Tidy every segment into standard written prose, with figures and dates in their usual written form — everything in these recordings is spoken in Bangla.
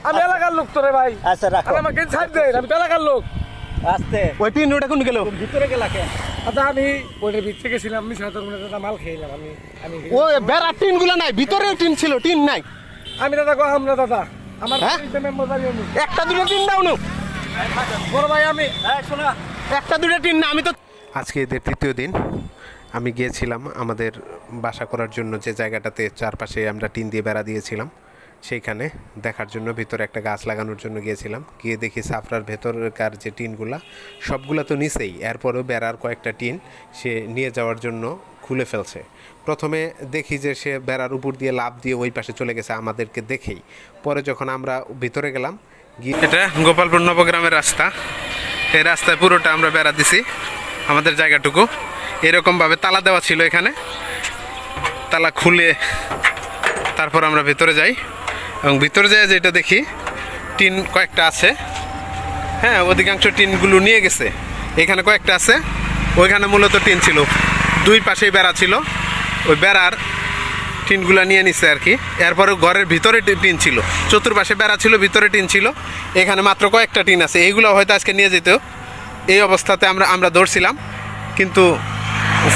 আমি এলাকার লোক তো রে ভাই। আচ্ছা রাখো। আমাকে ছাড় দে, আমি তো এলাকার লোক। আস্তে ওই টিন ওটা কোন গেল? ভিতরে গেলা কেন? আচ্ছা আমি ওইটার ভিতরে গেছিলাম, আমি সাথে দাদা মাল খেয়েছিলাম। আমি ও বেড়া টিন গুলো নাই, ভিতরে টিন ছিল, টিন নাই। আমি দাদা কো আমরা দাদা আমার হ্যাঁ? মেম্বার বাড়ি আমি একটা দুটো টিন দাও না, বড় ভাই আমি শোনা একটা দুটো টিন না। আমি তো আজকে এদের তৃতীয় দিন। আমি গিয়েছিলাম আমাদের বাসা করার জন্য যে জায়গাটাতে চারপাশে আমরা টিন দিয়ে বেড়া দিয়েছিলাম, সেইখানে দেখার জন্য ভিতরে একটা গাছ লাগানোর জন্য গিয়েছিলাম। গিয়ে দেখি সাফরার ভেতরকার যে টিনগুলা সবগুলা তো নিচেই, এরপরেও বেড়ার কয়েকটা টিন সে নিয়ে যাওয়ার জন্য খুলে ফেলছে। প্রথমে দেখি যে সে বেড়ার উপর দিয়ে লাফ দিয়ে ওই পাশে চলে গেছে আমাদেরকে দেখেই। পরে যখন আমরা ভিতরে গেলাম, এটা গোপালপুর নবগ্রামের রাস্তা, এই রাস্তায় পুরোটা আমরা বেড়া দিছি। আমাদের জায়গাটুকু এরকমভাবে তালা দেওয়া ছিল, এখানে তালা খুলে তারপর আমরা ভিতরে যাই এবং ভিতরে যাই যেটা দেখি টিন কয়েকটা আছে। হ্যাঁ, অধিকাংশ টিনগুলো নিয়ে গেছে, এখানে কয়েকটা আছে। ওইখানে মূলত টিন ছিল, দুই পাশেই বেড়া ছিল, ওই বেড়ার টিনগুলো নিয়ে নিচ্ছে আর কি। এরপরে ঘরের ভিতরে টিন ছিল, চতুর্পাশে বেড়া ছিল, ভিতরে টিন ছিল, এখানে মাত্র কয়েকটা টিন আছে। এইগুলো হয়তো আজকে নিয়ে যেত। এই অবস্থাতে আমরা ধরছিলাম, কিন্তু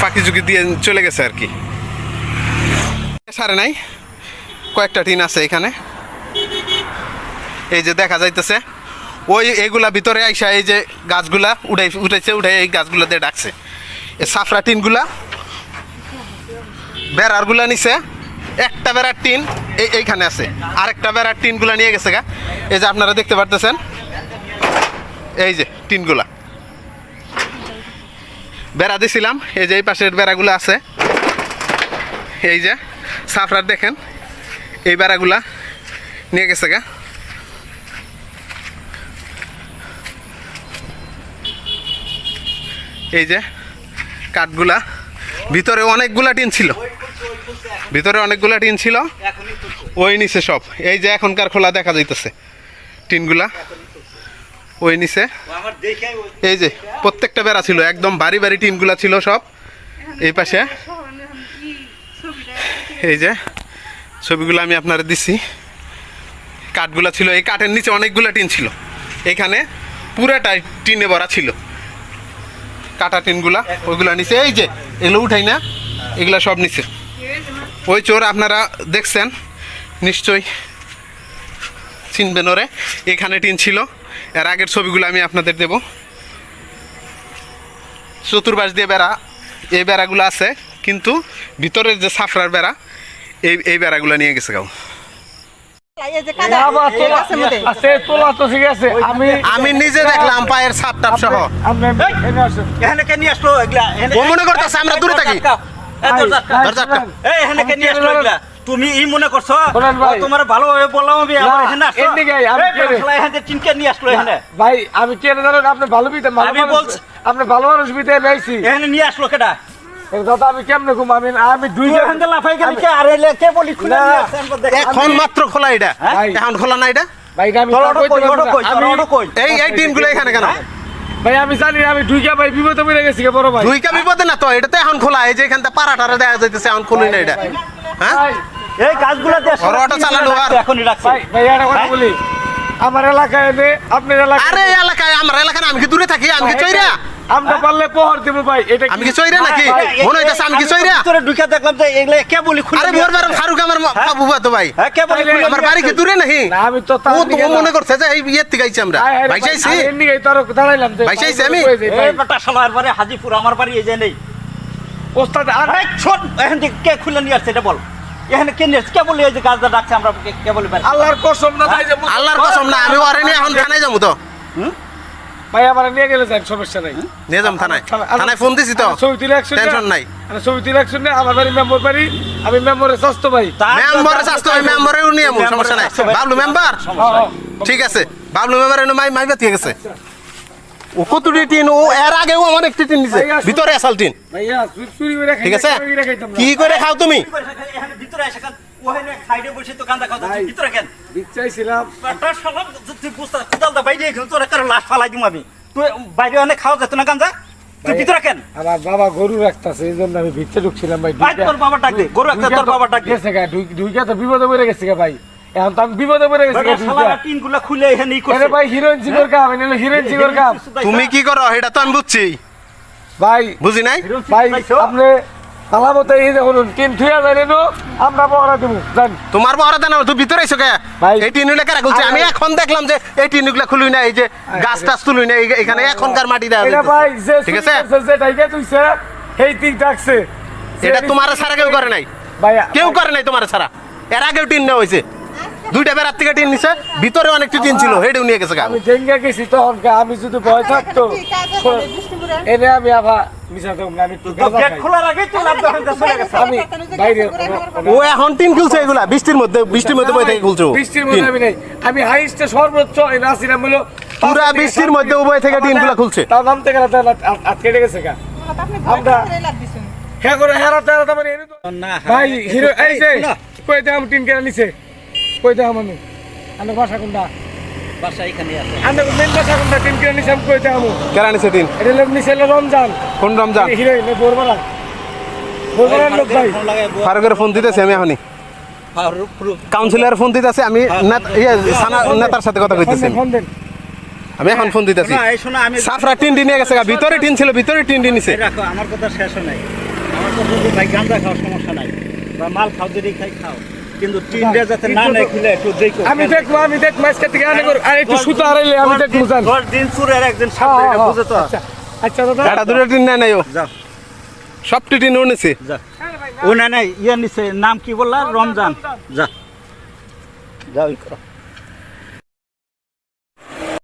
ফাঁকি ঝুঁকি দিয়ে চলে গেছে আর কি। সারে নাই, কয়েকটা টিন আছে এখানে, এই যে দেখা যাইতেছে। ওই এইগুলা ভিতরে আইসা এই যে গাছগুলা উঠাইছে, এই গাছগুলা দিয়ে ডাকছে। এই সাফরা টিনগুলা বেড়ারগুলা নিছে। একটা বেড়ার টিন এইখানে আছে, আরেকটা বেড়ার টিনগুলা নিয়ে গেছে গা। এই যে আপনারা দেখতে পারতেছেন, এই যে টিনগুলা বেড়া দিছিলাম, এই যে এই পাশের বেড়াগুলো আছে। এই যে সাফরার দেখেন, এই বেড়াগুলা নিয়ে গেছে গা। এই যে কাঠগুলা, ভিতরে অনেকগুলা টিন ছিল, ওই নিচে সব। এই যে এখনকার খোলা দেখা যাইতেছে টিনগুলা, ওই নিচে। এই যে প্রত্যেকটা বেড়া ছিল, একদম ভারী ভারী টিনগুলা ছিল সব এই পাশে। এই যে ছবিগুলো আমি আপনারা দিছি, কাঠগুলা ছিল, এই কাঠের নিচে অনেকগুলা টিন ছিল। এখানে পুরাটাই টিনে ভরা ছিল, কাটা টিনগুলা, ওইগুলা নিচে। এই যে এগুলো উঠাই না, এগুলা সব নিচে। ওই চোর আপনারা দেখছেন নিশ্চয়ই, চিনবেন ওরে। এখানে টিন ছিল, এর আগের ছবিগুলো আমি আপনাদের দেব। চতুর্পাশ দিয়ে বেড়া, এই বেড়াগুলো আছে, কিন্তু ভিতরের যে সাফরার বেড়া, এই বেড়াগুলো নিয়ে গেছে গাও। আমি নিজে দেখলাম পায়ের ছাপ টাপ সহ। এখানে কে নিয়ে আসলো এগুলা? ও মনে করতেছে আমরা দূরে থাকি। এখানে কে নিয়ে আসলো এগুলা? তুমি ই মনে করছো? তোমার ভালোভাবে বললাম আমি, আমার এখানে আসো। এখানে চিনকে নিয়ে আসলো এখানে। ভাই আমি কে জানেন, আপনি ভালো বিতে আমি বলছি আপনি ভালো মানুষ বিতে আমি আইছি। এখানে নিয়ে আসলো কেডা? দাদা আমি কেমনে ঘুম, আমি দুই এখানে লাফাই গেলি কে? আরে কে বলি খুলে নিয়ে আসছে আমরা দেখি। এখন মাত্র খোলা, এটা এখন খোলা না এটা। ভাই আমি এই টিমগুলো এখানে কেন? ভাই আমি জানি, আমি দুইটা ভাই বিপদে পড়ে গেছি বড় ভাই। দুইটা বিপদে না তো, এটা তো এখন খোলা। এই যে এখানটা পাড়াটারে দেখা যাইতেছে, এখন খুলি না এটা। হ্যাঁ, এই গাছগুলা দিয়ে অটো চালানো আর এখনই রাখছি। ভাই একটা কথা বলি, আমার এলাকায় এনে আপনার এলাকায়। আরে এলাকায়, আমার এলাকায় আমি কি দূরে থাকি? আমি কি চইরা? আমরা পারলে পোহর দেব ভাই। এটা আমি কি চইরা নাকি? মনে হইতাছে আমি কি চইরা? তোরে ঢুকে দেখলাম যে এগুলা কে বলি খুলে। আরে ভোরবার ফারুক আমার বাবু তো ভাই। হ্যাঁ কে বলি খুলে? আমার বাড়ি কি দূরে নাকি? না আমি তো ও তো মনে করছে যে এই ইয়ের থেকে আইছি আমরা। ভাই চাইছি এমনি গাই তোর দাঁড়াইলাম যে ভাই চাইছি আমি। এই বেটা শালার বাড়ি হাজিপুর, আমার বাড়ি এই যে নেই। ওস্তাদ আরে ছোট এখান থেকে কে খুলে নিয়ে আসছে এটা বল। এখানে কে নিয়ে আসছে? কে বলি এই যে গাছটা ডাকছে আমরা কে বলি? আল্লাহর কসম না ভাই, আল্লাহর কসম না, আমি ওরে নিয়ে এখন থানায় যাবো তো। ভাই আমার নিয়ে গেলে যান, সমস্যা নাই। নিয়ে যাম থানায়, থানায় ফোন দিছি তো, ছবি তুলে একশো টেনশন নাই। ছবি তুলে একশো না, আমার বাড়ি মেম্বার বাড়ি, আমি মেম্বারের স্বাস্থ্য ভাই। মেম্বারের স্বাস্থ্য ভাই, মেম্বারেও নিয়ে আমু, সমস্যা নাই। বাবলু মেম্বার ঠিক আছে, বাবলু মেম্বার এনে মাইবা দিয়ে গেছে। ও কতটি টিন, ও এর আগেও আমার একটি টিন নিছে, ভিতরে আসাল টিন। ভাইয়া চুরি করে খাই, ঠিক আছে, কি করে খাও তুমি? এখানে ভিতরে এসে কান ওখানে সাইডে বসে তো গাঁজা খাওয়া, ভিতরে কেন চাইছিলাম? বেটা শালা তুই বুঝতা কোদালটা বাইরে গেল, তোর একটা লাশ ফালাই দিম আমি। তুই বাইরে অনেক খাওয়া যেত না গাঁজা, তুই ভিতরে কেন? আমার বাবা গরু রাখতেছে, এই জন্য আমি ভিতরে ঢুকছিলাম ভাই। তোর বাবা ডাক দে, গরু একটা তোর বাবা ডাক দে। গেছে গা, ঢুইকা তো বিপদে পড়ে গেছে গা ভাই। এখন তো আমি বিপদে পড়ে গেছি বেটা শালারা টিনগুলা খুলে এখানে ই আরে করছে ভাই হিরোইন জিগর কাম এনে হিরোইন জিগর কাম তুমি কি করো এটা তো আমি বুঝছি ভাই বুঝি নাই ভাই আপনি আলামতে এই দেখুন টিন থুয়া জানেন আমরা পড়া দেবো জান তোমার বড় দানা তুই ভিতরে আইছো কে ভাই। এই টিনুগুলা কারা খুলছে আমি এখন দেখলাম যে এই টিনুগুলা খুলুই না এই যে গাছ টাছ তুলুই না এখানে এখনকার মাটি দেওয়া এটা ভাই যে ঠিক আছে যে টাইকে তুইছে এই তিন ডাকছে এটা তোমার ছাড়া কেউ করে নাই ভাই কেউ করে নাই তোমার ছাড়া এর আগেও টিন নেওয়া হয়েছে দুইটা বেড়ার থেকে টিন নিছে ভিতরে অনেকটা টিন ছিল হেডেও নিয়ে গেছে গা আমি ডেঙ্গা গেছি তখন আমি যদি ভয় থাকতো এনে আমি আবার মিশা দেব না আমি একটু গাঁজা গেট খাই। খোলার আগেই তো লাভ দেখেন চলে গেছে আমি বাইরে ও এখন টিন খুলছে এগুলা বৃষ্টির মধ্যে বই থেকে খুলছে ও বৃষ্টির মধ্যে আমি নাই আমি হাইস্টে সর্বোচ্চ এই নাসিরাম হলো পুরা বৃষ্টির মধ্যে উভয় থেকে টিনগুলা খুলছে তার নামতে গেলে তার আটকে গেছে গা আমরা হ্যাঁ করে হেরাতে হেরাতে মানে এনে তো না ভাই হিরো এই যে কই দাম টিন কেন নিছে কই দাম আমি আন্দার ভাষা কোনটা বাসা এখানে আছে আন্দার মেন ভাষা কোনটা টিন কেন নিছে আমি কই দাম কেরা নিছে টিন এটা লোক নিছে রমজান কোন রমজান হিরো নে বোরবালা বোরবালার লোক ভাই ফারুকের ফোন দিতেছে আমি এখনই কাউন্সিলর ফোন দিতেছে আমি নেতার সাথে কথা কইতেছি ফোন দেন আমি এখন ফোন দিতেছি না এই শোনো আমি সাফরা টিন নিয়ে গেছে গা ভিতরে টিন ছিল ভিতরে টিন নিছে রাখো আমার কথা শেষ নাই আমার কথা যে ভাই গাঁজা খাওয়ার সমস্যা নাই বা মাল খাও যদি খাও কিন্তু টিনটা যাতে না নেই খুলে একটু দেখো আমি দেখবো আজকে থেকে আনে করব আর একটু সুতা আড়াইলে আমি দেখবো জান 10 দিন চুরের একদিন সামনে এটা বুঝে তো আচ্ছা আচ্ছা দাদা এটা দুটো টিন নাই ও যাও সবটি টিন ও নিছে যা ও না ইয়ে নিছে নাম কি বললা রমজান যা যাও ই করো